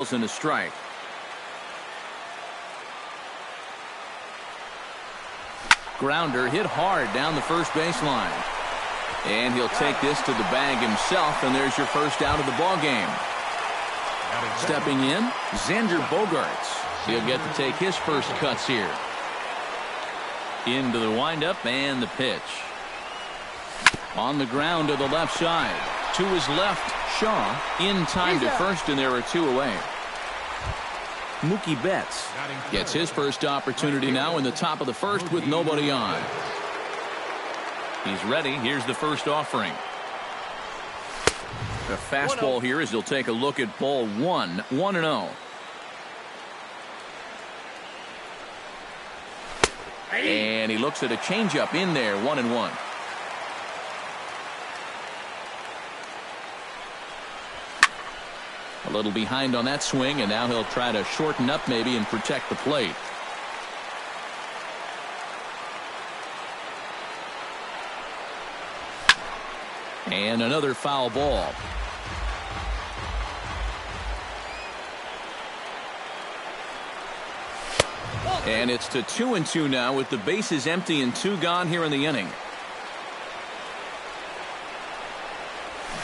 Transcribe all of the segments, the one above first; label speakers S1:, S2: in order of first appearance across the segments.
S1: balls and a strike. Grounder hit hard down the first baseline. And he'll take this to the bag himself, and there's your first out of the ball game. Stepping in, Xander Bogaerts. He'll get to take his first cuts here. Into the windup and the pitch. On the ground to the left side. To his left, Shaw in time to first, and there are two away. Mookie Betts gets his first opportunity now in the top of the first with nobody on. He's ready. Here's the first offering. The fastball here as he'll take a look at ball 1, 1-0. And he looks at a changeup in there, 1-1. A little behind on that swing, and now he'll try to shorten up maybe and protect the plate. And another foul ball. And it's to 2-2 now with the bases empty and 2 gone here in the inning.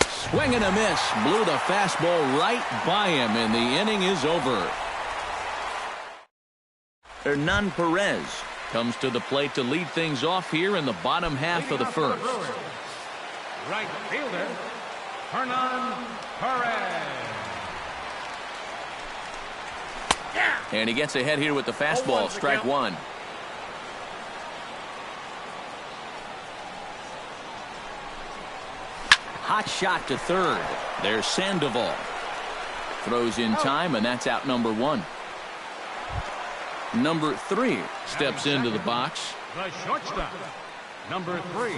S1: Swing and a miss. Blew the fastball right by him, and the inning is over. Hernan Perez comes to the plate to lead things off here in the bottom half of the first.
S2: Right fielder, Hernan Perez.
S1: And he gets ahead here with the fastball, strike one. Hot shot to third. There's Sandoval. Throws in time, and that's out number 1. Number 3 steps into the box.
S2: The shortstop, number 3.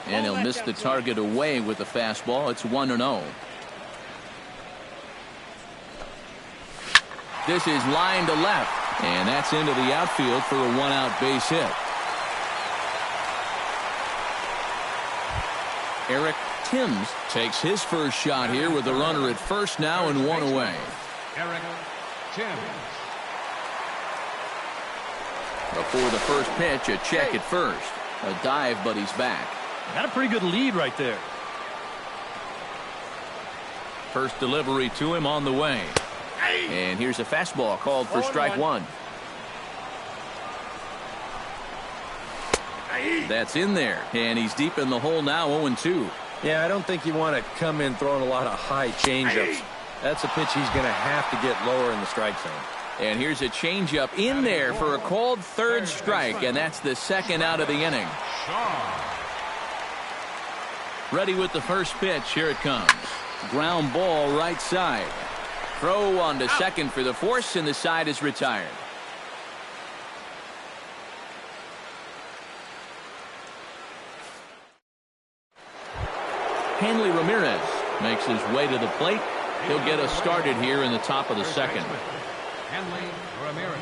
S1: And he'll miss the target away with the fastball. It's 1-0. This is line to left, and that's into the outfield for a 1-out base hit. Eric Timms takes his first shot here with a runner at first now and 1 away.
S2: Eric Timms.
S1: Before the first pitch, a check at first. A dive, but he's back.
S3: Got a pretty good lead right there.
S1: First delivery to him on the way. And here's a fastball called for strike 1. That's in there, and he's deep in the hole now, 0-2.
S4: Yeah, I don't think you want to come in throwing a lot of high changeups. That's a pitch he's going to have to get lower in the strike zone.
S1: And here's a changeup in there for a called third strike, and that's the second out of the inning. Ready with the first pitch. Here it comes. Ground ball right side. Throw on to second for the force, and the side is retired. Hanley Ramirez makes his way to the plate. He'll get us started here in the top of the second.
S2: Hanley Ramirez.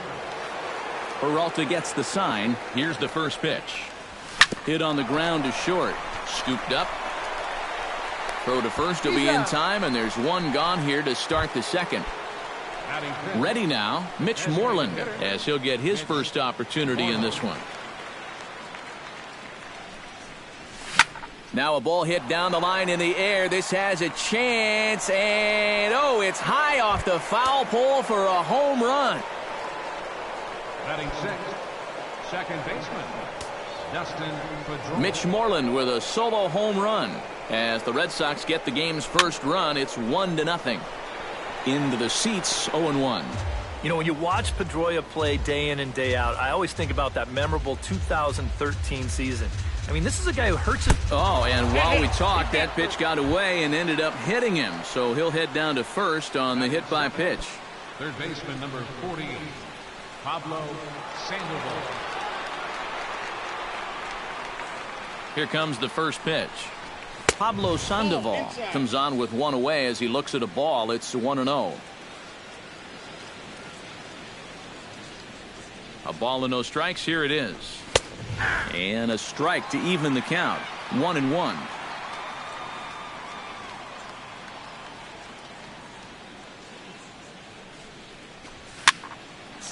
S1: Peralta gets the sign. Here's the first pitch. Hit on the ground to short. Scooped up. Throw to first will be in time, and there's 1 gone here to start the second. Ready now, Mitch Moreland, as he'll get his first opportunity in this one. Now a ball hit down the line in the air. This has a chance, and oh, it's high off the foul pole for a home run.
S2: Batting sixth, second baseman, Dustin Pedroia.
S1: Mitch Moreland with a solo home run. As the Red Sox get the game's first run, it's 1-0. Into the seats, 0-1.
S3: You know, when you watch Pedroia play day in and day out, I always think about that memorable 2013 season. I mean, this is a guy who hurts it.
S1: Oh, and while we talked, that pitch got away and ended up hitting him. So he'll head down to first on the hit by pitch.
S2: Third baseman, number 40, Pablo Sandoval.
S1: Here comes the first pitch. Pablo Sandoval comes on with 1 away as he looks at a ball. It's 1-0. A ball and no strikes. Here it is. And a strike to even the count. 1-1.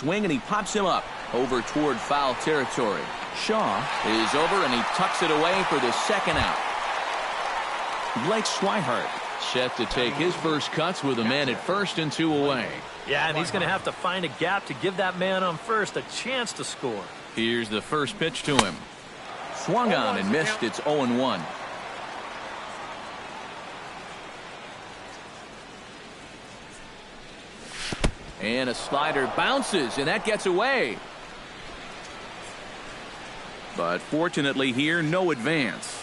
S1: swing, and he pops him up over toward foul territory. Shaw is over, and he tucks it away for the second out. Blake Swihart set to take his first cuts with a man at first and 2 away.
S3: Yeah, and he's going to have to find a gap to give that man on first a chance to score.
S1: Here's the first pitch to him. Swung on and missed. It's 0-1. And a slider bounces, and that gets away. But fortunately here, no advance.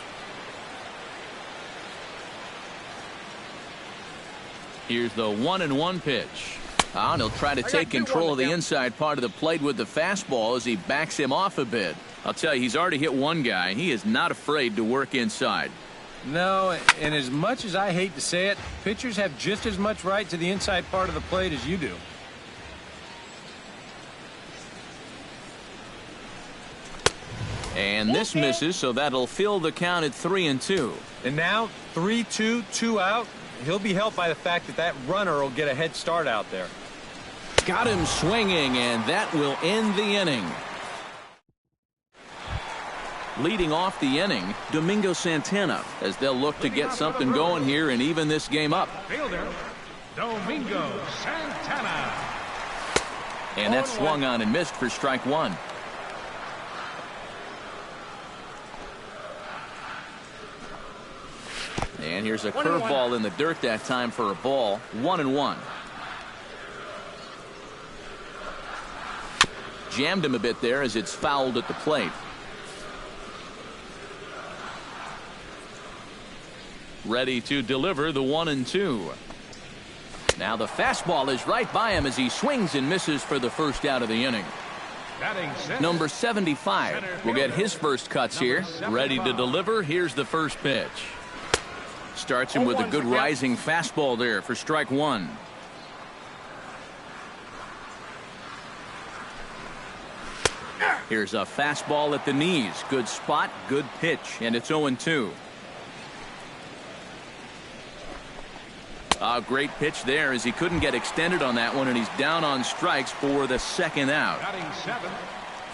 S1: Here's the 1-1 pitch. And he'll try to take control of the inside part of the plate with the fastball as he backs him off a bit. I'll tell you, he's already hit one guy. He is not afraid to work inside.
S4: No, and as much as I hate to say it, pitchers have just as much right to the inside part of the plate as you do.
S1: And this misses, so that'll fill the count at 3-2.
S4: And now 3-2, 2 out. He'll be helped by the fact that that runner will get a head start out there.
S1: Got him swinging, and that will end the inning. Leading off the inning, Domingo Santana, as they'll look to get something going here and even this game up.
S2: Fielder, Domingo Santana.
S1: And that swung on and missed for strike one. And here's a curveball in the dirt that time for a ball. 1-1. Jammed him a bit there as it's fouled at the plate. Ready to deliver the 1-2. Now the fastball is right by him as he swings and misses for the first out of the inning. Number 75 will get his first cuts here. Ready to deliver. Here's the first pitch. Starts him with a good rising fastball there for strike one. Here's a fastball at the knees. Good spot, good pitch, and it's 0-2. A great pitch there as he couldn't get extended on that one, and he's down on strikes for the second out.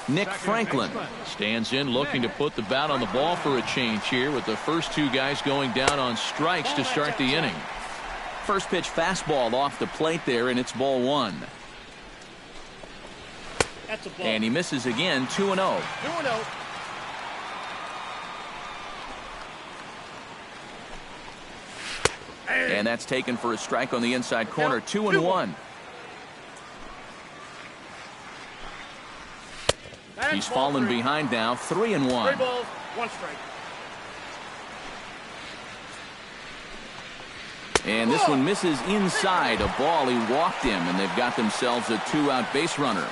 S1: Nick Franklin stands in looking to put the bat on the ball for a change here with the first two guys going down on strikes to start the inning. First pitch fastball off the plate there, and it's ball one.
S5: That's a ball.
S1: And he misses again. 2-0.
S5: 2-0.
S1: And that's taken for a strike on the inside corner. 2-1. He's fallen behind now. 3-1.
S5: 3 balls, 1 strike.
S1: And this one misses inside. A ball. He walked him, and they've got themselves a 2-out base runner.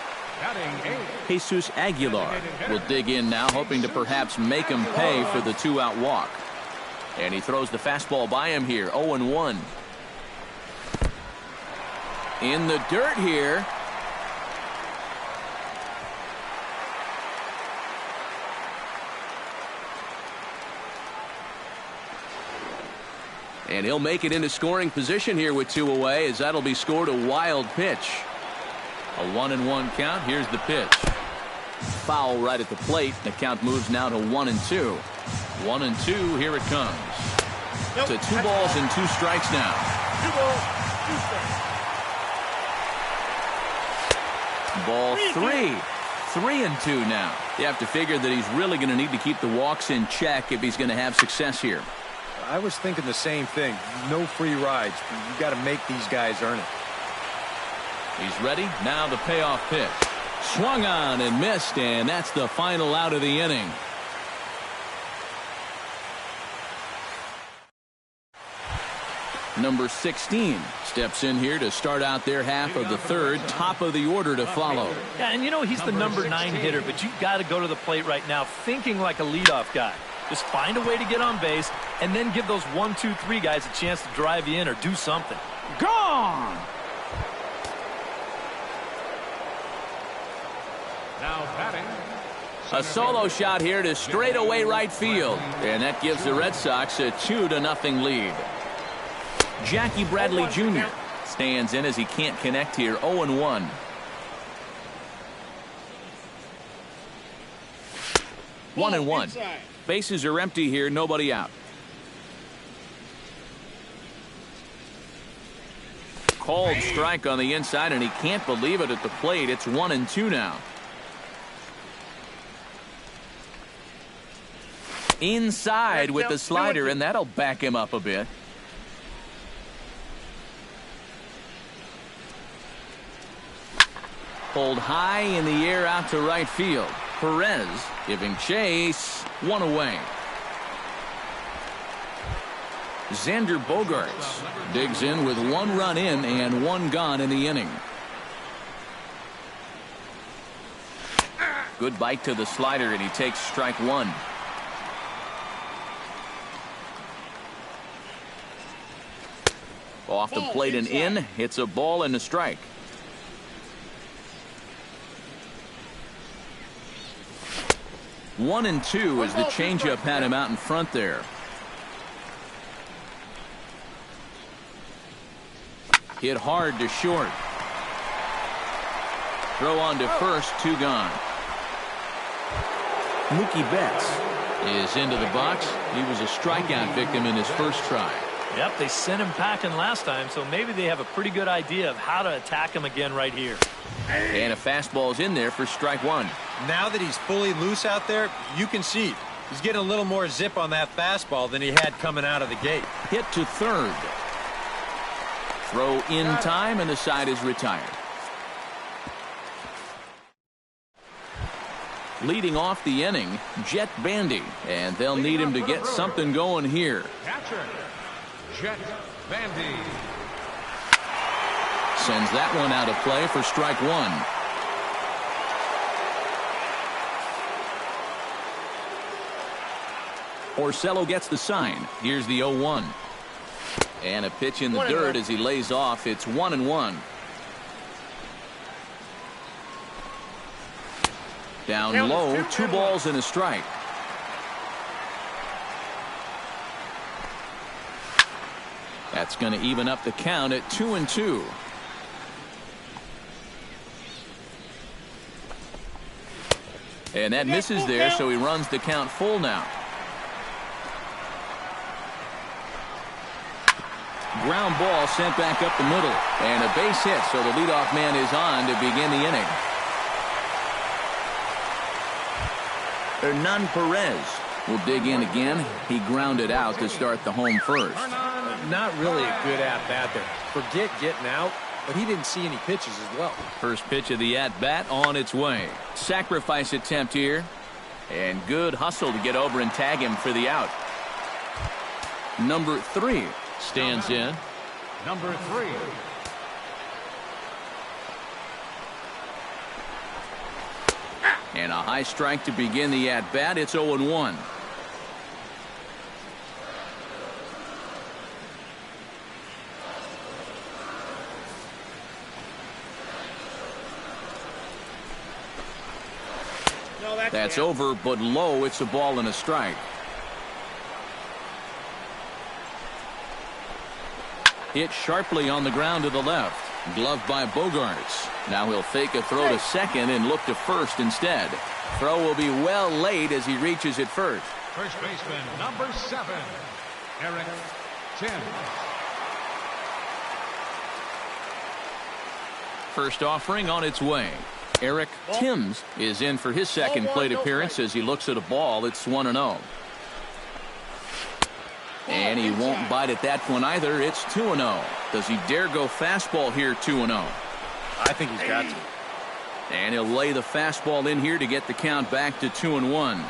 S1: Jesus Aguilar will dig in now, hoping to perhaps make him pay for the 2-out walk. And he throws the fastball by him here. 0-1. In the dirt here. And he'll make it into scoring position here with 2 away, as that'll be scored a wild pitch. A 1-1 count. Here's the pitch. Foul right at the plate. The count moves now to 1-2. 1-2. Here it comes.
S5: Nope.
S1: To 2 balls and 2 strikes now.
S5: 2 balls, 2 strikes.
S1: Ball 3. 3-2 now. You have to figure that he's really going to need to keep the walks in check if he's going to have success here.
S4: I was thinking the same thing. No free rides. You got to make these guys earn it.
S1: He's ready. Now the payoff pitch. Swung on and missed, and that's the final out of the inning. Number 16 steps in here to start out their half of the third. Top of the order to follow.
S3: Yeah, and you know he's the number 9 hitter, but you've got to go to the plate right now thinking like a leadoff guy. Just find a way to get on base and then give those 1, 2, 3 guys a chance to drive you in or do something.
S1: Gone!
S2: Now batting.
S1: A solo shot here to straightaway right field. And that gives the Red Sox a 2-0 lead. Jackie Bradley Jr. stands in as he can't connect here. 0-1. 1-1.
S5: Inside.
S1: Bases are empty here, nobody out. Called strike on the inside, and he can't believe it at the plate. It's 1-2 now. Inside with the slider, and that'll back him up a bit. Pulled high in the air out to right field. Perez giving chase. One away. Xander Bogaerts digs in with 1 run in and 1 gone in the inning. Good bite to the slider, and he takes strike 1. Off the plate and in. It's a ball and a strike. One and two as the changeup had him out in front there. Hit hard to short. Throw on to first, 2 gone. Mookie Betts is into the box. He was a strikeout victim in his first try.
S3: Yep, they sent him packing last time, so maybe they have a pretty good idea of how to attack him again right here.
S1: And a fastball's in there for strike 1.
S4: Now that he's fully loose out there, you can see he's getting a little more zip on that fastball than he had coming out of the gate.
S1: Hit to third. Throw in time, and the side is retired. Leading off the inning, Jet Bandy, and they'll need him to get something going here.
S2: Catcher, Jet Bandy.
S1: Sends that one out of play for strike 1. Orsello gets the sign. Here's the 0-1. And a pitch in the dirt as he lays off. It's 1-1. Down low, 2 balls and a strike. That's going to even up the count at 2-2. And that misses there, so he runs the count full now. Ground ball sent back up the middle. And a base hit, so the leadoff man is on to begin the inning. Hernan Perez will dig in again. He grounded out to start the home first.
S4: Not really a good at-bat there. Forget getting out, but he didn't see any pitches as well.
S1: First pitch of the at-bat on its way. Sacrifice attempt here. And good hustle to get over and tag him for the out. Number 3 stands in.
S2: Number 3.
S1: And a high strike to begin the at-bat. It's 0-1. That's over, but low. It's a ball and a strike. Hit sharply on the ground to the left. Gloved by Bogaerts. Now he'll fake a throw to second and look to first instead. Throw will be well late as he reaches it first.
S2: First baseman, number 7, Eric Tim.
S1: First offering on its way. Eric Timms is in for his second plate appearance as he looks at a ball. It's 1-0. And he won't bite at that one either. It's 2-0. Does he dare go fastball here 2-0?
S4: I think he's got to.
S1: And he'll lay the fastball in here to get the count back to 2-1.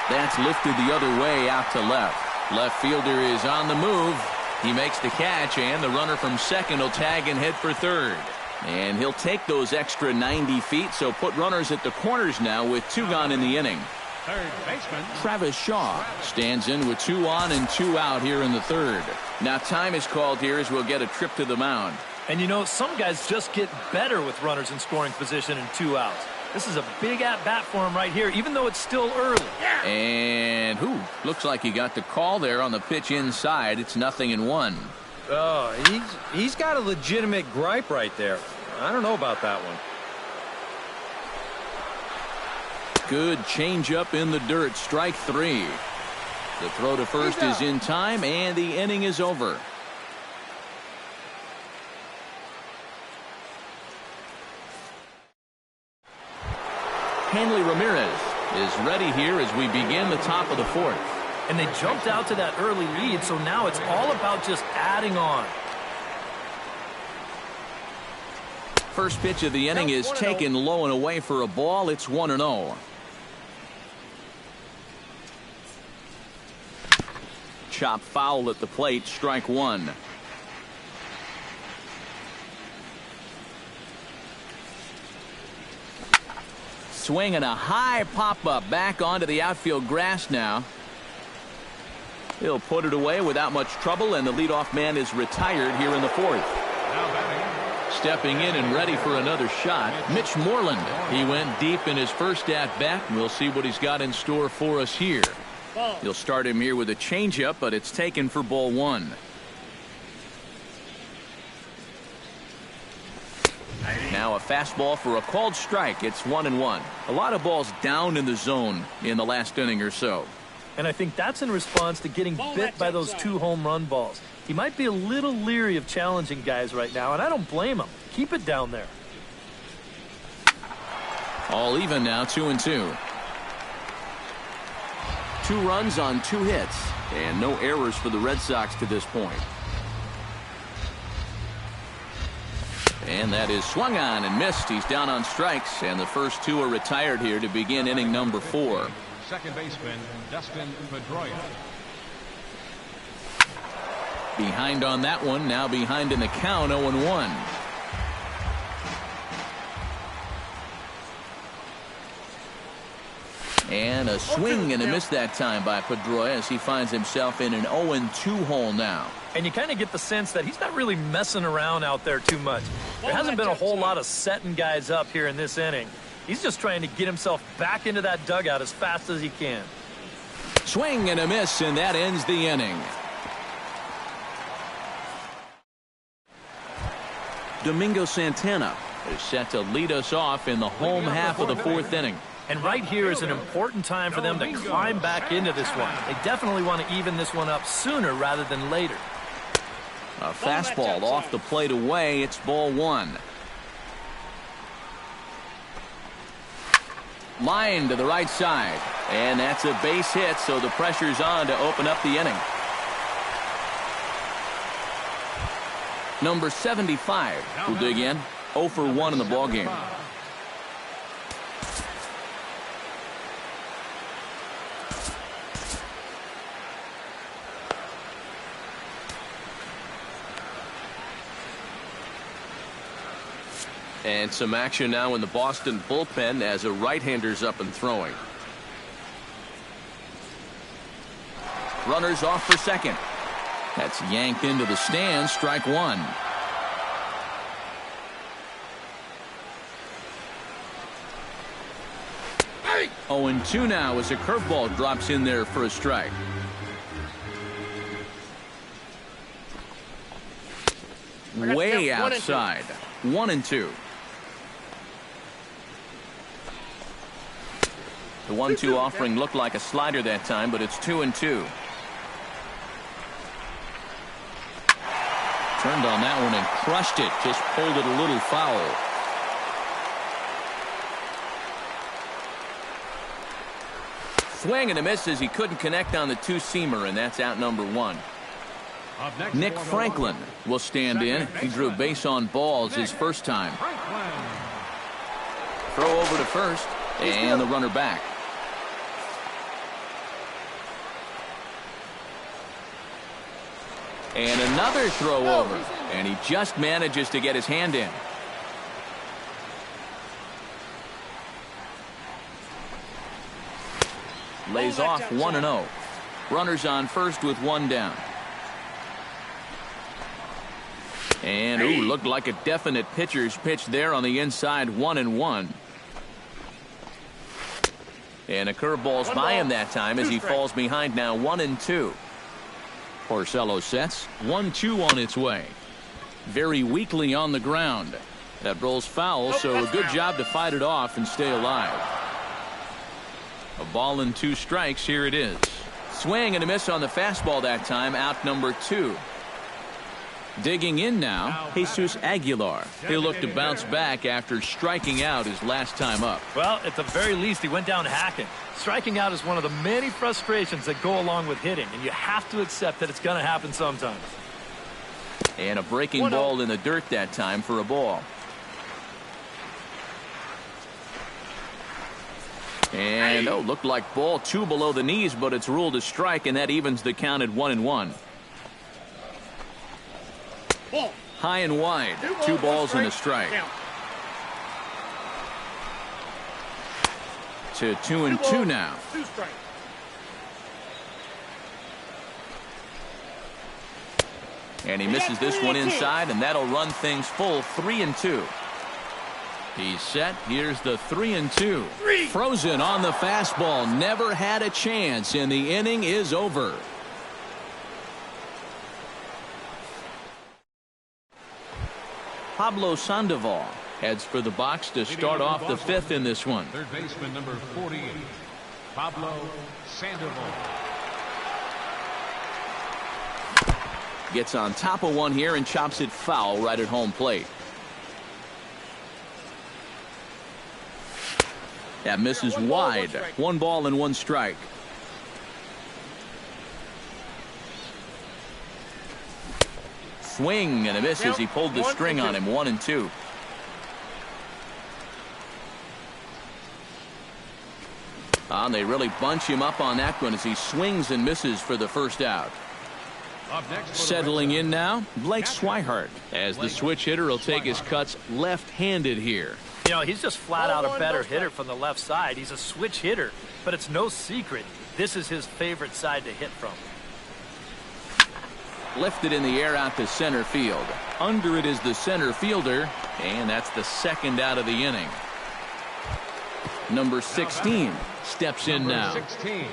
S1: That's lifted the other way out to left. Left fielder is on the move. He makes the catch, and the runner from second will tag and head for third. And he'll take those extra 90 feet, so put runners at the corners now with 2 gone in the inning.
S2: Third baseman,
S1: Travis Shaw stands in with 2 on and 2 out here in the third. Now time is called here as we'll get a trip to the mound.
S3: And you know, some guys just get better with runners in scoring position and 2 outs. This is a big at-bat for him right here, even though it's still early.
S1: And looks like he got the call there on the pitch inside. It's 0-1.
S4: Oh, he's got a legitimate gripe right there. I don't know about that one.
S1: Good changeup in the dirt. Strike three. The throw to first is in time, and the inning is over. Hanley Ramirez is ready here as we begin the top of the fourth.
S3: And they jumped out to that early lead, so now it's all about just adding on.
S1: First pitch of the inning is taken low and away for a ball. It's 1-0. Chop foul at the plate. Strike one. Swing and a high pop-up back onto the outfield grass now. He'll put it away without much trouble, and the leadoff man is retired here in the fourth. Stepping in and ready for another shot, Mitch Moreland. He went deep in his first at-bat, and we'll see what he's got in store for us here. He'll start him here with a changeup, but it's taken for ball one. Now a fastball for a called strike. It's 1-1. A lot of balls down in the zone in the last inning or so.
S3: And I think that's in response to getting bit by those 2 home run balls. He might be a little leery of challenging guys right now, and I don't blame him. Keep it down there.
S1: All even now, 2-2. 2 runs on 2 hits, and no errors for the Red Sox to this point. And that is swung on and missed. He's down on strikes, and the first 2 are retired here to begin inning number 4.
S2: Second baseman, Dustin Pedroia.
S1: Behind on that one, now behind in the count, 0-1. And a swing and a miss that time by Pedroia as he finds himself in an 0-2 hole now.
S3: And you kind of get the sense that he's not really messing around out there too much. There hasn't been a whole lot of setting guys up here in this inning. He's just trying to get himself back into that dugout as fast as he can.
S1: Swing and a miss, and that ends the inning. Domingo Santana is set to lead us off in the home half of the 4th inning.
S3: And right here is an important time for them to climb back into this one. They definitely want to even this one up sooner rather than later.
S1: A fastball off the plate away. It's ball one. Line to the right side. And that's a base hit, so the pressure's on to open up the inning. Number 75 will dig in. 0 for 1 in the ballgame. And some action now in the Boston bullpen as a right-hander's up and throwing. Runners off for second. That's yanked into the stands. Strike one. Hey! 0-2 now as a curveball drops in there for a strike. Way outside. 1-2. The 1-2 offering looked like a slider that time, but it's 2-2. Turned on that one and crushed it. Just pulled it a little foul. Swing and a miss as he couldn't connect on the two-seamer, and that's out number 1. Nick Franklin will stand in. He drew base on balls his first time. Throw over to first, and the runner back. And another throw over, and he just manages to get his hand in. Lays off 1-0. Runners on first with 1 down. And, ooh, looked like a definite pitcher's pitch there on the inside, 1-1. And a curveball's by him that time as he falls behind now, 1-2. Porcello sets, 1-2 on its way. Very weakly on the ground. That rolls foul, so a good job to fight it off and stay alive. A ball and 2 strikes. Here it is. Swing and a miss on the fastball that time. Out number 2. Digging in now, Jesus Aguilar. He'll look to bounce back after striking out his last time up.
S3: Well, at the very least, he went down hacking. Striking out is one of the many frustrations that go along with hitting, and you have to accept that it's going to happen sometimes.
S1: And a breaking ball in the dirt that time for a ball. And, looked like ball 2 below the knees, but it's ruled a strike, and that evens the count at 1-1. High and wide. 2 balls and a strike. To 2-2 now.
S5: 2 strikes.
S1: And he misses this one inside, and that'll run things full. 3-2. He's set. Here's the 3-2. Frozen on the fastball. Never had a chance, and the inning is over. Pablo Sandoval heads for the box to start off the 5th in this one.
S2: Third baseman number 48, Pablo Sandoval.
S1: Gets on top of one here and chops it foul right at home plate. That misses wide. 1 ball and 1 strike. Swing and a miss as he pulled the string on him. 1-2. They really bunch him up on that one as he swings and misses for the first out. Settling in now, Blake Swihart, as the switch hitter will take his cuts left-handed here.
S3: You know, he's just flat out a better hitter from the left side. He's a switch hitter, but it's no secret this is his favorite side to hit from.
S1: Lifted in the air out to center field. Under it is the center fielder, and that's the 2nd out of the inning. Number 16 steps in now.
S2: 16.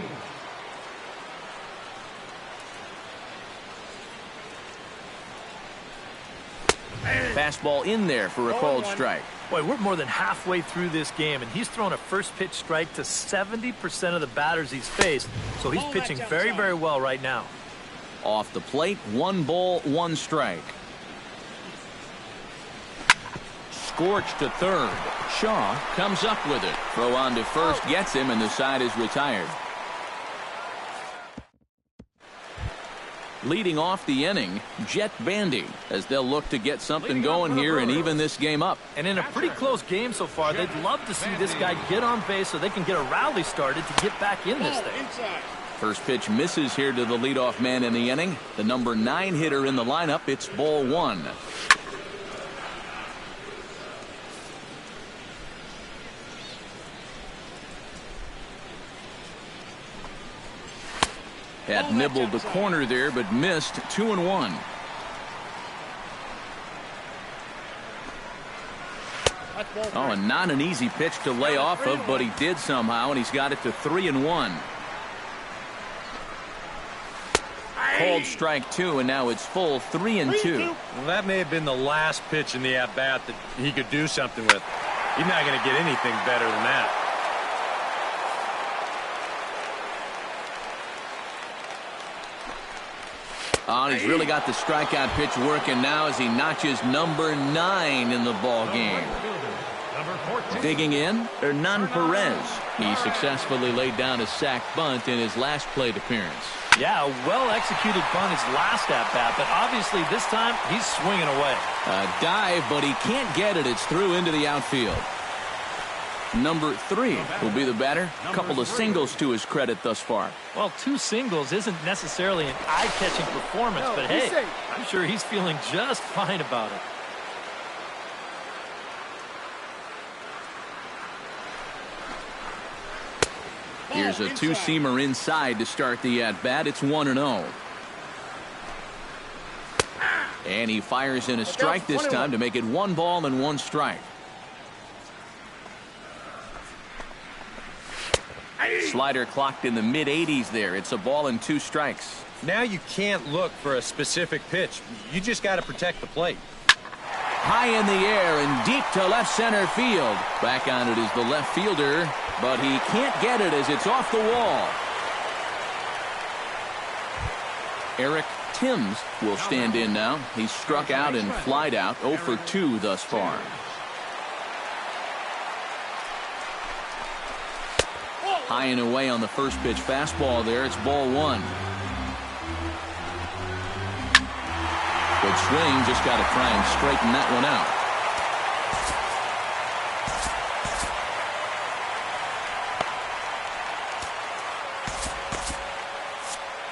S1: Fastball in there for a called strike.
S3: Boy, we're more than halfway through this game, and he's thrown a first pitch strike to 70% of the batters he's faced, so he's pitching very, very well right now.
S1: Off the plate, 1 ball, 1 strike. Scorched to third. Shaw comes up with it. Throw on to first, gets him, and the side is retired. Leading off the inning, Jet Bandy, as they'll look to get something going here and even this game up.
S3: And in a pretty close game so far, they'd love to see this guy get on base so they can get a rally started to get back in this thing.
S1: First pitch misses here to the leadoff man in the inning. The number 9 hitter in the lineup. It's ball 1. Had nibbled the corner there, but missed. 2-1. And not an easy pitch to lay off of, but he did somehow, and he's got it to 3-1. Called strike 2, and now it's full 3-2.
S4: Well, that may have been the last pitch in the at-bat that he could do something with. He's not going to get anything better than that.
S1: He's really got the strikeout pitch working now as he notches number 9 in the ball game. Digging in, Hernan Perez. He successfully laid down a sac bunt in his last plate appearance.
S3: Yeah, a well-executed bunt his last at-bat, but obviously this time he's swinging away.
S1: A dive, but he can't get it. It's through into the outfield. Number 3 will be the batter. A couple of singles to his credit thus far.
S3: Well, 2 singles isn't necessarily an eye-catching performance, but hey, I'm sure he's feeling just fine about it.
S1: Here's a 2-seamer inside to start the at-bat. It's 1-0. And he fires in a strike this time to make it 1 ball and 1 strike. Slider clocked in the mid-80s there. It's a ball and 2 strikes.
S4: Now you can't look for a specific pitch. You just got to protect the plate.
S1: High in the air and deep to left center field. Back on it is the left fielder, but he can't get it as it's off the wall. Eric Timms will stand in now. He's struck out and flied out, 0 for 2 thus far. High and away on the first pitch fastball there. It's ball 1. Good swing, just got to try and straighten that one out.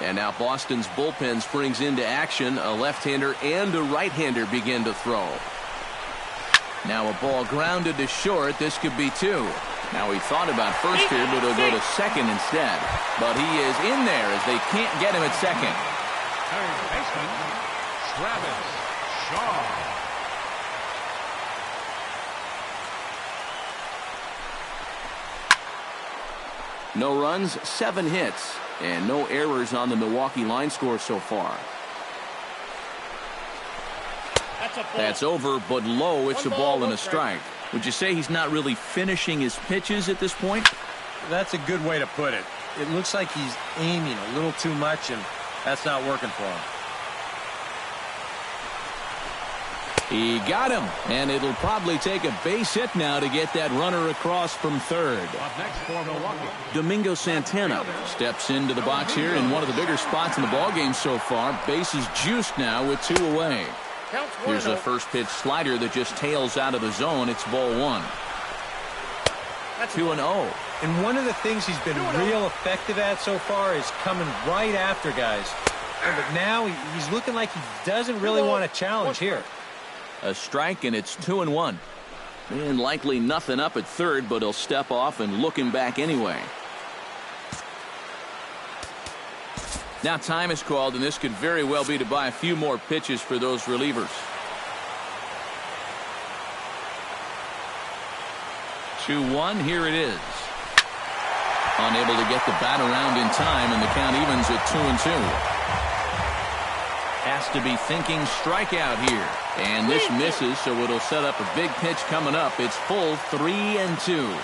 S1: And now Boston's bullpen springs into action. A left-hander and a right-hander begin to throw. Now a ball grounded to short. This could be 2. Now he thought about first here, but he'll go to second instead. But he is in there as they can't get him at second.
S2: Third baseman, Travis Shaw.
S1: No runs, 7 hits, and no errors on the Milwaukee line score so far. That's over, but low. It's a ball and a strike. Would you say he's not really finishing his pitches at this point?
S4: That's a good way to put it. It looks like he's aiming a little too much, and that's not working for him.
S1: He got him, and it'll probably take a base hit now to get that runner across from third.
S2: Up next for Milwaukee,
S1: Domingo Santana steps into the box here in one of the bigger spots in the ballgame so far. Bases juiced now with 2 away. Here's a first pitch slider that just tails out of the zone. It's ball 1. 2-0.
S4: And one of the things he's been real effective at so far is coming right after guys. But now he's looking like he doesn't really want to challenge here.
S1: A strike, and it's 2-1. And likely nothing up at third, but he'll step off and look him back anyway. Now time is called, and this could very well be to buy a few more pitches for those relievers. 2-1, here it is. Unable to get the bat around in time, and the count evens at 2-2. Has to be thinking strikeout here. And this misses, so it'll set up a big pitch coming up. It's full 3-2.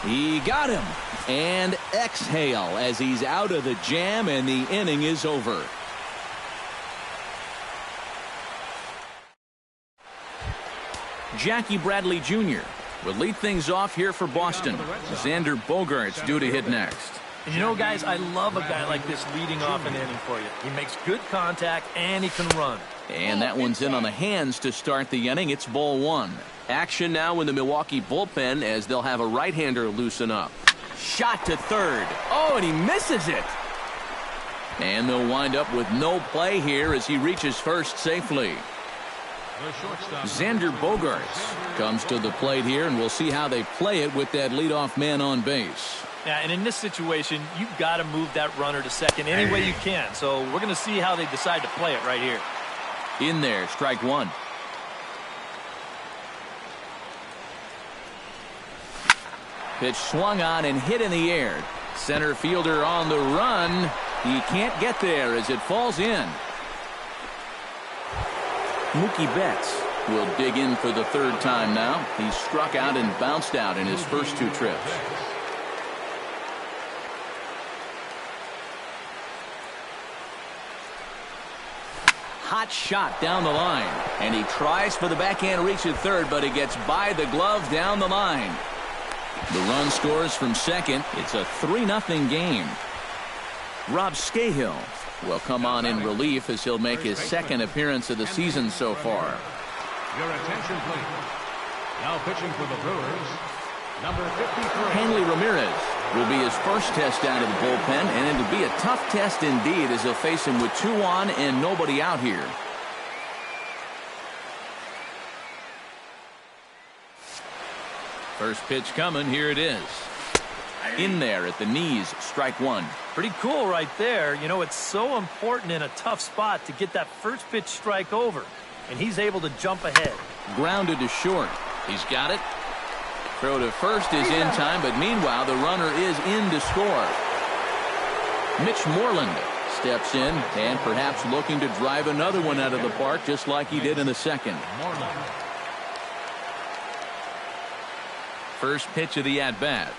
S1: He got him. And exhale as he's out of the jam, and the inning is over. Jackie Bradley Jr. will lead things off here for Boston. Xander Bogaerts due to hit next.
S3: And you know, guys, I love a guy like this leading off an inning for you. He makes good contact, and he can run.
S1: And that one's in on the hands to start the inning. It's ball 1. Action now in the Milwaukee bullpen as they'll have a right-hander loosen up. Shot to third. Oh, and he misses it. And they'll wind up with no play here as he reaches first safely. Xander Bogaerts comes to the plate here, and we'll see how they play it with that leadoff man on base.
S3: Yeah, and in this situation, you've got to move that runner to second any way you can. So we're going to see how they decide to play it right here.
S1: In there, strike 1. Pitch swung on and hit in the air. Center fielder on the run. He can't get there as it falls in. Mookie Betts will dig in for the third time now. He's struck out and bounced out in his first 2 trips. Hot shot down the line, and he tries for the backhand reach at third, but it gets by the glove down the line. The run scores from second. It's a 3-0 game. Rob Scahill will come on in relief as he'll make his second appearance of the season so far.
S2: Your attention, please. Now pitching for the Brewers, number 53.
S1: Hanley Ramirez will be his first test out of the bullpen, and it'll be a tough test indeed as they'll face him with 2 on and nobody out here. First pitch coming. Here it is. In there at the knees, strike 1.
S3: Pretty cool right there. You know, it's so important in a tough spot to get that first pitch strike over. And he's able to jump ahead.
S1: Grounded to short. He's got it. Throw to first is in time, but meanwhile the runner is in to score. Mitch Moreland Steps in and perhaps looking to drive another one out of the park just like he did in the second. First pitch of the at-bat.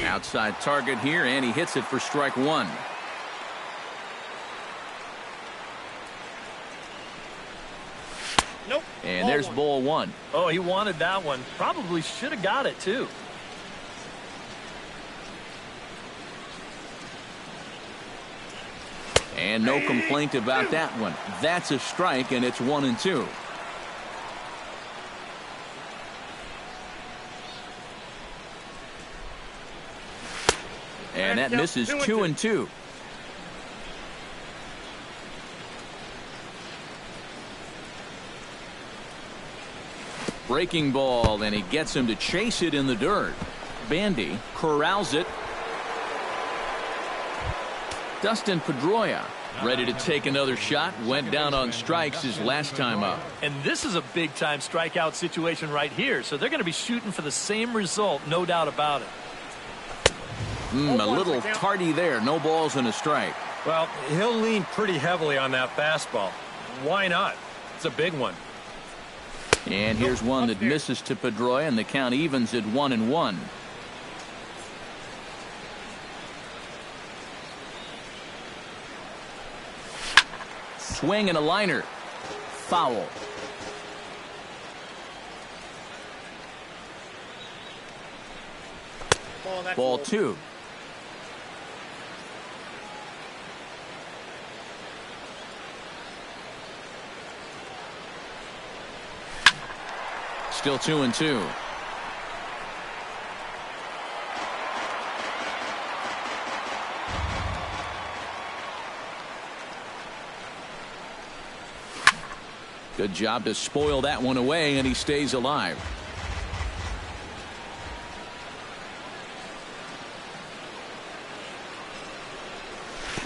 S1: Outside target here, and he hits it for strike one.
S5: Nope.
S1: And there's ball one.
S3: Oh, he wanted that one. Probably should have got it, too.
S1: And no complaint about that one. That's a strike, and it's 1-2. And that misses 2-2. Breaking ball, and he gets him to chase it in the dirt. Bandy corrals it. Dustin Pedroia ready to take another shot. Went down on strikes his last time up.
S3: And this is a big-time strikeout situation right here, so they're going to be shooting for the same result, no doubt about it.
S1: A little tardy there. No balls and a strike.
S4: Well, he'll lean pretty heavily on that fastball. Why not? It's a big one.
S1: And here's one that misses to Pedroia, and the count evens at 1-1. Swing and a liner. Foul. Ball two. Still 2-2. Good job to spoil that one away, and he stays alive.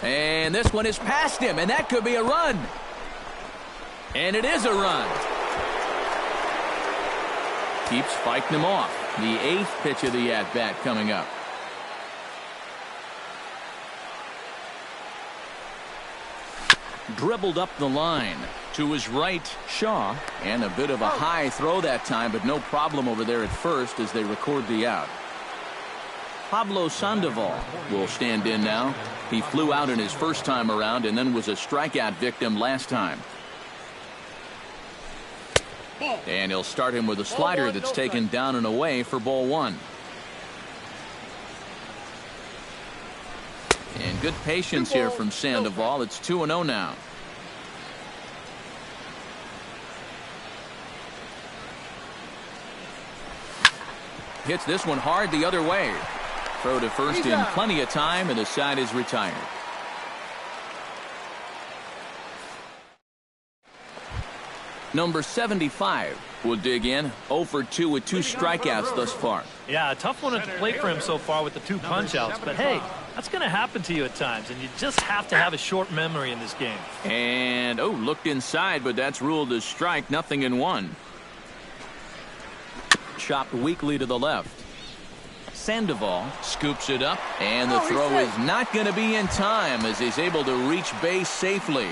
S1: And this one is past him, and that could be a run. And it is a run. Keeps fighting him off. The 8th pitch of the at-bat coming up. Dribbled up the line to his right, Shaw, and a bit of a high throw that time, but no problem over there at first as they record the out. Pablo Sandoval will stand in now. He flew out in his first time around and then was a strikeout victim last time. And he'll start him with a slider that's taken down and away for ball one. And good patience here from Sandoval. It's 2-0 now. Hits this one hard the other way. Throw to first in plenty of time, and the side is retired. Number 75 will dig in. 0 for 2 with 2 strikeouts thus far.
S3: Yeah, a tough one at the plate for him so far with the 2 punch-outs. But, hey, that's going to happen to you at times, and you just have to have a short memory in this game.
S1: And, looked inside, but that's ruled as strike. 0-1. Chopped weakly to the left. Sandoval scoops it up, and the throw is not going to be in time as he's able to reach base safely.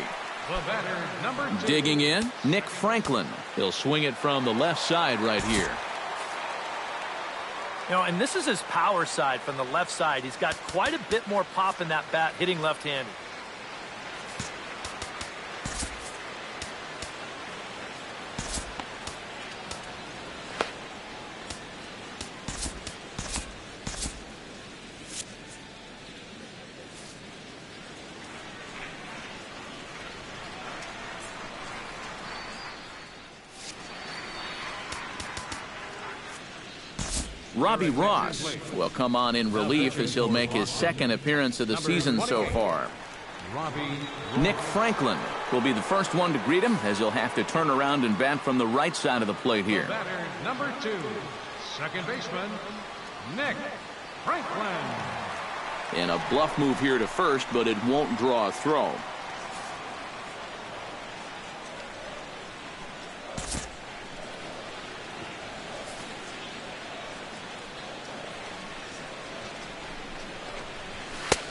S1: Digging in, Nick Franklin. He'll swing it from the left side right here.
S3: And this is his power side from the left side. He's got quite a bit more pop in that bat hitting left-handed.
S1: Robbie Ross will come on in relief as he'll make his 2nd appearance of the season so far. Nick Franklin will be the first one to greet him as he'll have to turn around and bat from the right side of the plate here.
S2: Number 2, second baseman, Nick Franklin.
S1: And a bluff move here to first, but it won't draw a throw.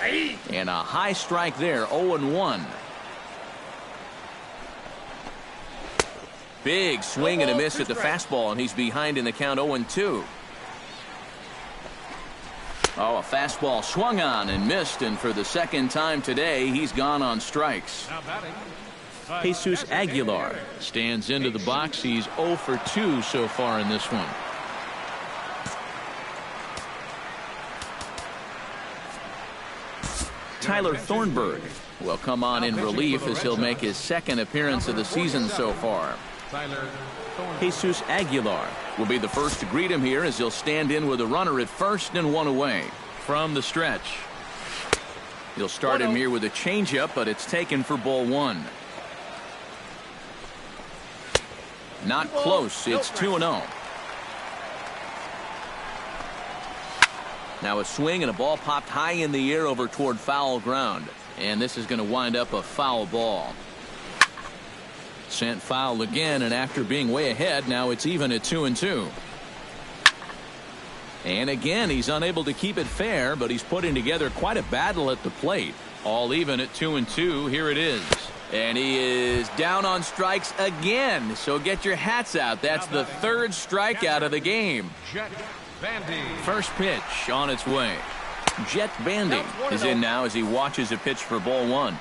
S1: And a high strike there, 0-1. Big swing and a miss at the fastball, and he's behind in the count 0-2. Oh, a fastball swung on and missed, and for the second time today, he's gone on strikes.
S2: Now batting.
S1: Jesus Aguilar stands into the box. He's 0 for 2 so far in this one. Tyler Thornburg will come on in relief as he'll make his second appearance of the season so far. Jesus Aguilar will be the first to greet him here as he'll stand in with a runner at first and one away from the stretch. He'll start him here with a changeup, but it's taken for ball 1. Not close. It's 2-0. Now a swing and a ball popped high in the air over toward foul ground. And this is going to wind up a foul ball. Sent foul again, and after being way ahead, now it's even at 2-2. And again, he's unable to keep it fair, but he's putting together quite a battle at the plate. All even at 2-2. Here it is. And he is down on strikes again. So get your hats out. That's the third strikeout of the game.
S2: Jet Bandy.
S1: First pitch on its way. Jet Bandy is in now as he watches a pitch for ball 1.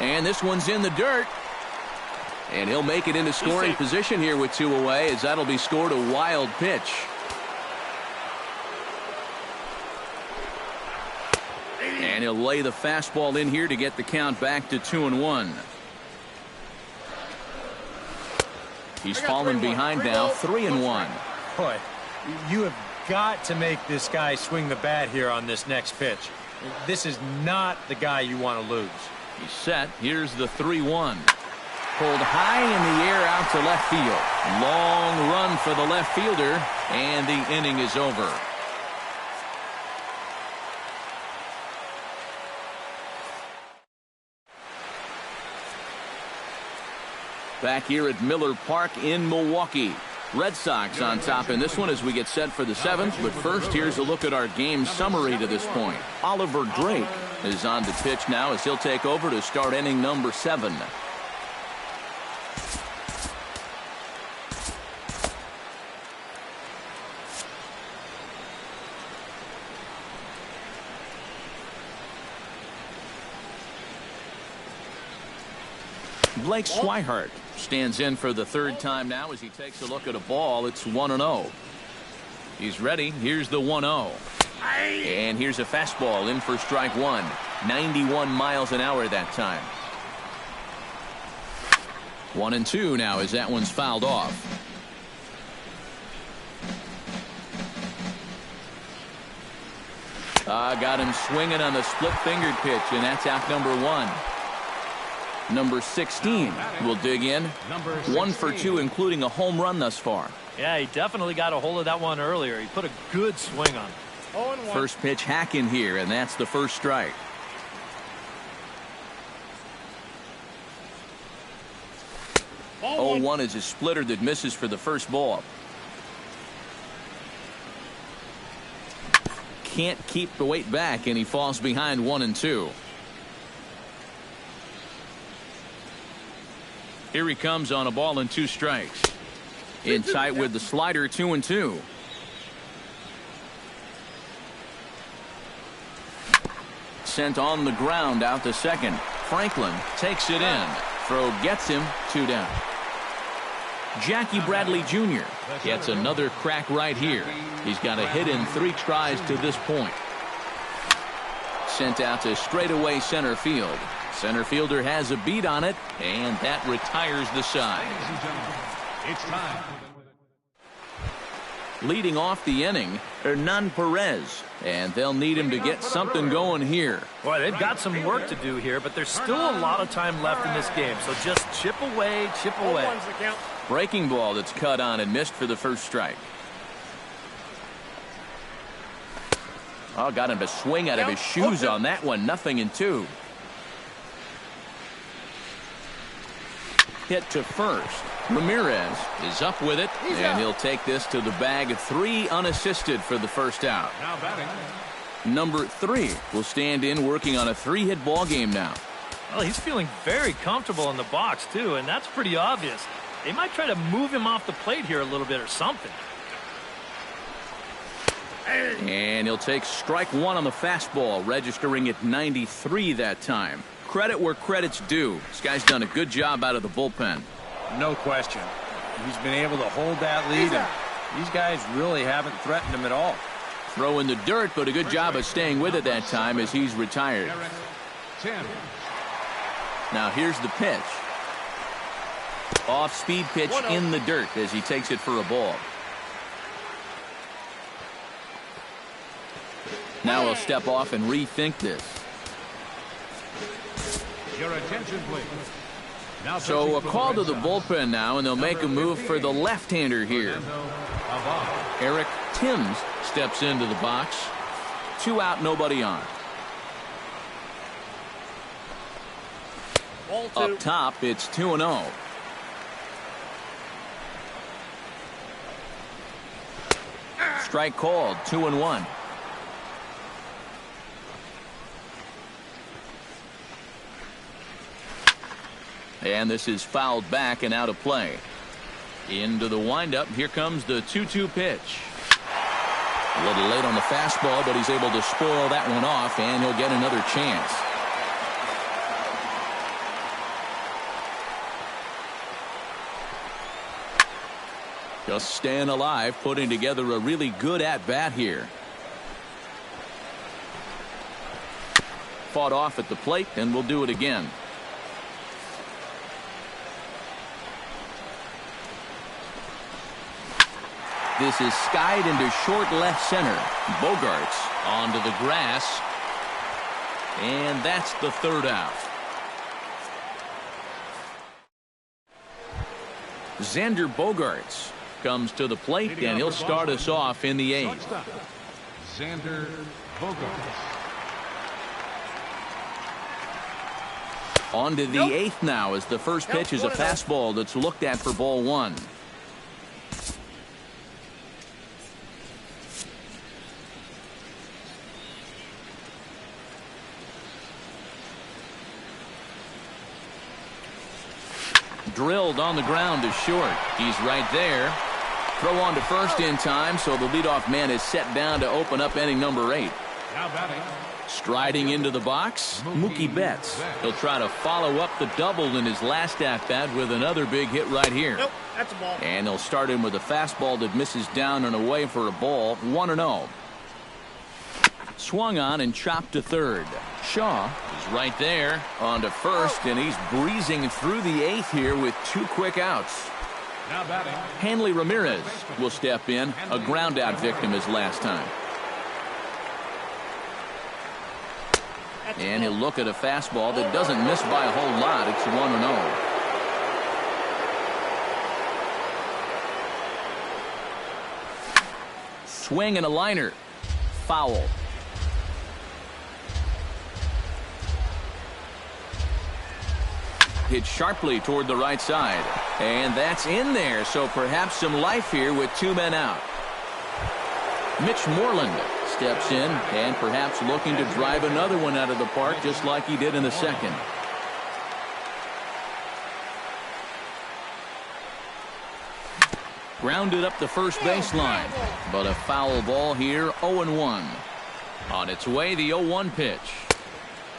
S1: And this one's in the dirt. And he'll make it into scoring position here with 2 away, as that'll be scored a wild pitch. And he'll lay the fastball in here to get the count back to 2-1. He's fallen behind now, 3-1.
S4: Boy, you have got to make this guy swing the bat here on this next pitch. This is not the guy you want to lose.
S1: He's set. Here's the 3-1. Pulled high in the air out to left field. Long run for the left fielder, and the inning is over. Back here at Miller Park in Milwaukee. Red Sox on top in this one as we get set for the 7th. But first, here's a look at our game summary to this point. Oliver Drake is on the pitch now as he'll take over to start inning number 7. Blake Swihart stands in for the 3rd time now as he takes a look at a ball. It's 1-0. He's ready. Here's the 1-0. And here's a fastball in for strike 1. 91 miles an hour that time. 1-2 now as that one's fouled off. Got him swinging on the split-fingered pitch, and that's out number 1. Number 16 will dig in. 1 for 2, including a home run thus far.
S3: Yeah, he definitely got a hold of that one earlier. He put a good swing on it.
S1: First pitch hack in here, and that's the first strike. Ball 0-1 is a splitter that misses for the first ball. Can't keep the weight back, and he falls behind 1-2. Here he comes on a ball and 2 strikes. In tight with the slider, 2-2. Sent on the ground out to second. Franklin takes it in. Throw gets him, 2 down. Jackie Bradley Jr. gets another crack right here. He's got a hit in 3 tries to this point. Sent out to straightaway center field. Center fielder has a beat on it, and that retires the side.
S2: It's time.
S1: Leading off the inning, Hernan Perez, and they'll need him to get something going here.
S3: Boy, they've got some work to do here, but there's still a lot of time left in this game, so just chip away, chip away.
S1: Breaking ball that's cut on and missed for the first strike. Oh, got him to swing out of his shoes on that one. 0-2. hit to first. Ramirez is up with it,
S5: He's
S1: and
S5: out.
S1: he'll take this to the bag. 3 unassisted for the first out.
S2: Now batting.
S1: Number 3 will stand in working on a 3-hit ball game now.
S3: Well, he's feeling very comfortable in the box, too, and that's pretty obvious. They might try to move him off the plate here a little bit or something.
S1: And he'll take strike 1 on the fastball, registering at 93 that time. Credit where credit's due. This guy's done a good job out of the bullpen.
S4: No question. He's been able to hold that lead, and these guys really haven't threatened him at all.
S1: Throw in the dirt, but a good job of staying with it that time as he's retired.
S2: Eric, 10.
S1: Now here's the pitch. Off-speed pitch in the dirt as he takes it for a ball. Now he'll step off and rethink this.
S2: Your attention, please. Now
S1: So a
S2: pitching for
S1: call to
S2: Red
S1: the
S2: Sox.
S1: bullpen now, and they'll make a move for the left-hander here.
S2: Above.
S1: Eric Timms steps into the box. 2 out, nobody on.
S5: Ball 2.
S1: Up top, it's 2-0. Strike called, 2-1. And this is fouled back and out of play. Into the windup, here comes the 2-2 pitch. A little late on the fastball, but he's able to spoil that one off, and he'll get another chance. Just staying alive, putting together a really good at-bat here. Fought off at the plate, and we'll do it again. This is skied into short left center. Bogarts onto the grass. And that's the 3rd out. Xander Bogarts comes to the plate, and he'll start us off in the 8th.
S2: Shortstop, Xander Bogaerts.
S1: On to the 8th now, as the first pitch is a fastball that's looked at for ball 1. Drilled on the ground to short. He's right there. Throw on to first in time, so the leadoff man is set down to open up inning number 8.
S2: Now batting.
S1: Striding into the box, Mookie Betts. He'll try to follow up the double in his last at-bat with another big hit right here.
S5: Nope, that's a ball.
S1: And he'll start in with a fastball that misses down and away for a ball, 1-0. Swung on and chopped to third. Shaw is right there on to first, and he's breezing through the 8th here with 2 quick outs.
S2: Now batting.
S1: Hanley Ramirez will step in, a ground-out victim his last time. And he'll look at a fastball that doesn't miss by a whole lot. It's 1-0. Swing and a liner. Foul. Hit sharply toward the right side. And that's in there, so perhaps some life here with 2 men out. Mitch Moreland steps in and perhaps looking to drive another one out of the park just like he did in the 2nd. Grounded up the first baseline, but a foul ball here, 0-1. On its way, the 0-1 pitch.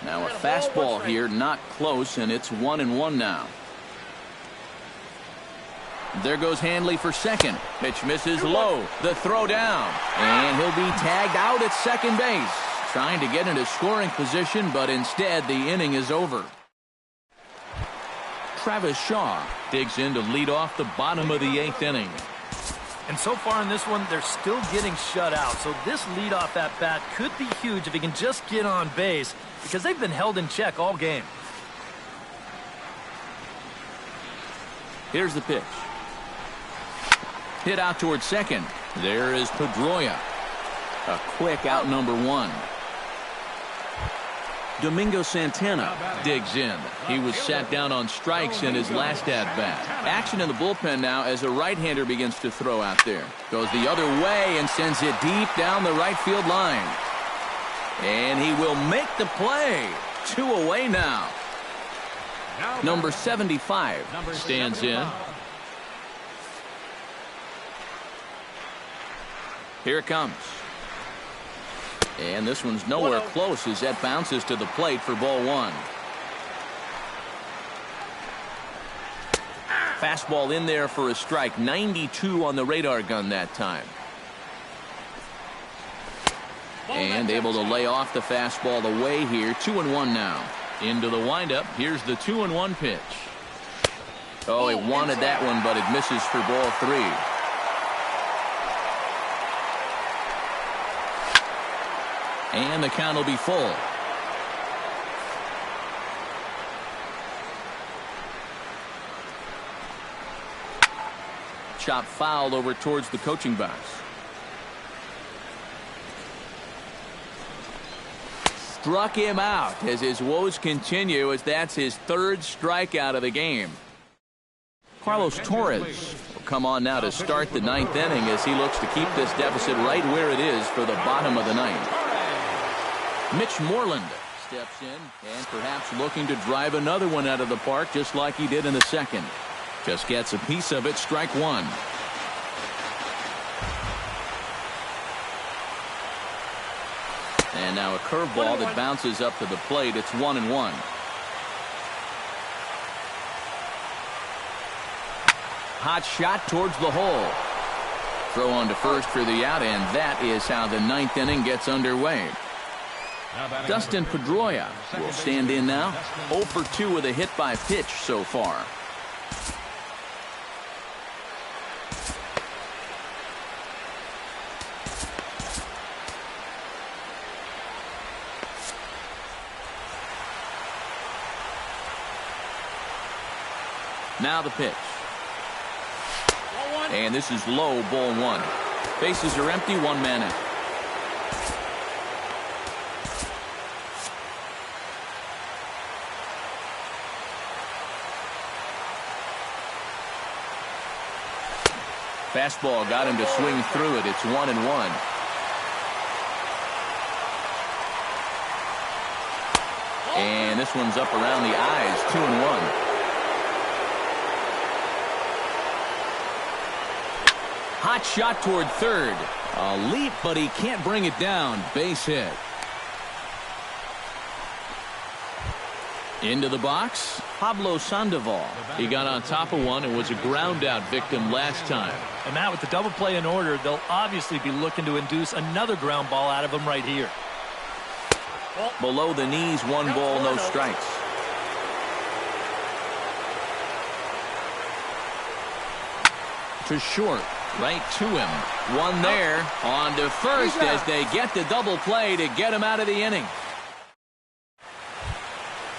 S1: Now a fastball here, not close, and it's 1-1 now. There goes Hanley for second. Pitch misses low. The throw down. And he'll be tagged out at second base. Trying to get into scoring position, but instead the inning is over. Travis Shaw digs in to lead off the bottom of the 8th inning.
S3: And so far in this one, they're still getting shut out. So this leadoff at-bat could be huge if he can just get on base, because they've been held in check all game.
S1: Here's the pitch. Hit out towards second. There is Pedroia. A quick out number 1. Domingo Santana digs in. He was sat down on strikes in his last at-bat. Action in the bullpen now as a right-hander begins to throw out there. Goes the other way and sends it deep down the right field line. And he will make the play. 2 away now. Number 75 stands in. Here it comes. And this one's nowhere close as that bounces to the plate for ball 1. Fastball in there for a strike. 92 on the radar gun that time. And able to lay off the fastball away here. 2-1 now. Into the windup. Here's the 2-1 pitch. Oh, he wanted that one, but it misses for ball 3. And the count will be full. Chop foul over towards the coaching box. Struck him out as his woes continue, as that's his 3rd strikeout of the game. Carlos Torres will come on now to start the 9th inning as he looks to keep this deficit right where it is for the bottom of the 9th. Mitch Moreland steps in and perhaps looking to drive another one out of the park just like he did in the 2nd. Just gets a piece of it. Strike 1. And now a curveball that bounces up to the plate. It's 1-1. Hot shot towards the hole. Throw on to first for the out, and that is how the 9th inning gets underway. Dustin Pedroia will stand in now. 0 for 2 with a hit by pitch so far. Now the pitch. And this is low, ball 1. Bases are empty, 1 man out. Fastball got him to swing through it. It's 1-1. And this one's up around the eyes. 2-1. Hot shot toward third. A leap, but he can't bring it down. Base hit. Into the box, Pablo Sandoval. He got on top of one and was a ground out victim last time.
S3: And Matt, with the double play in order, they'll obviously be looking to induce another ground ball out of him right here.
S1: Below the knees, 1 ball, no strikes. To short, right to him. One there, on to first as they get the double play to get him out of the inning.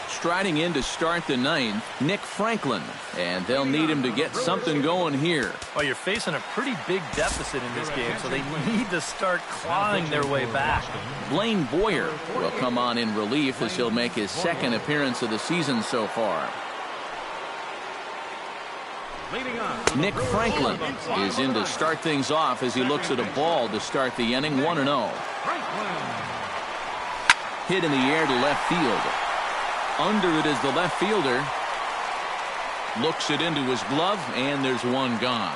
S1: Striding in to start the 9th, Nick Franklin, and they'll need him to get something going here.
S3: Well, you're facing a pretty big deficit in this game, so they need to start clawing their way back.
S1: Blaine Boyer will come on in relief as he'll make his 2nd appearance of the season so far. Nick Franklin is in to start things off as he looks at a ball to start the inning. 1-0. Hit in the air to left field. Under it is the left fielder. Looks it into his glove, and there's one gone.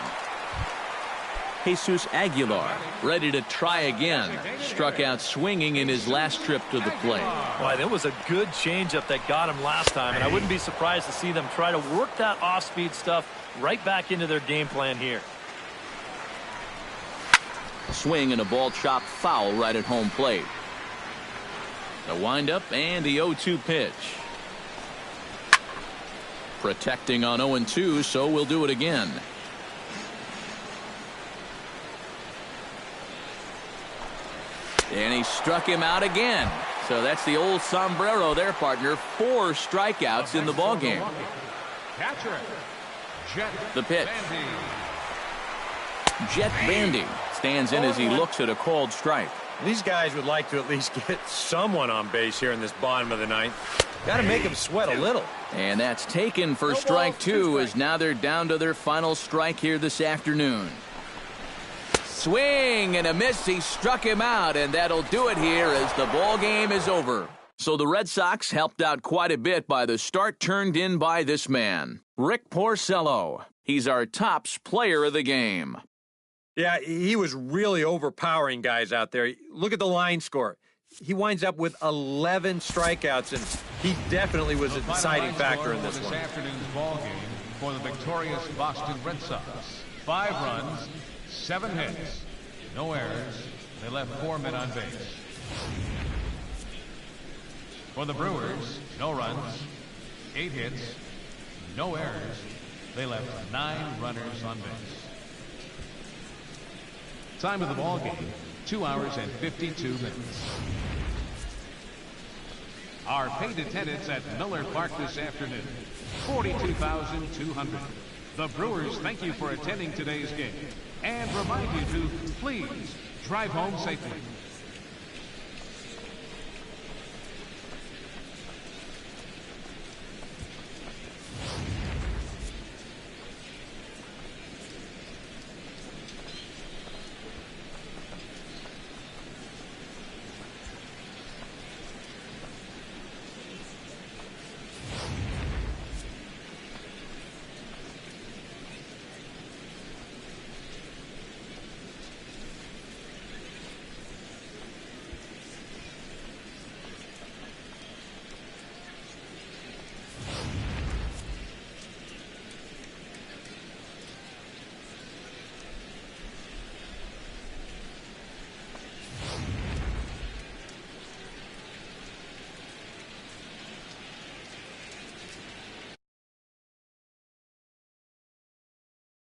S1: Jesus Aguilar ready to try again. Struck out swinging in his last trip to the plate.
S3: Boy, that was a good changeup that got him last time, and I wouldn't be surprised to see them try to work that off-speed stuff right back into their game plan here.
S1: Swing and a ball chopped foul right at home plate. The windup and the 0-2 pitch. Protecting on 0-2, so we'll do it again. And he struck him out again. So that's the old sombrero there, partner. 4 strikeouts in the ballgame. The pitch. Jet Bandy stands in as he looks at a called strike.
S4: These guys would like to at least get someone on base here in this bottom of the ninth. Got to make them sweat a little.
S1: And that's taken for strike two, as now they're down to their final strike here this afternoon. Swing and a miss. He struck him out, and that'll do it here as the ball game is over. So the Red Sox helped out quite a bit by the start turned in by this man, Rick Porcello. He's our tops player of the game.
S4: Yeah, he was really overpowering guys out there. Look at the line score. He winds up with 11 strikeouts, and he definitely was a deciding factor in this one.
S2: This afternoon's ball game for the victorious Boston Red Sox. 5 runs, 7 hits, no errors. They left 4 men on base. For the Brewers, no runs, 8 hits, no errors. They left 9 runners on base. Time of the ball game, 2 hours and 52 minutes. Our paid attendance at Miller Park this afternoon, 42,200. The Brewers thank you for attending today's game and remind you to please drive home safely.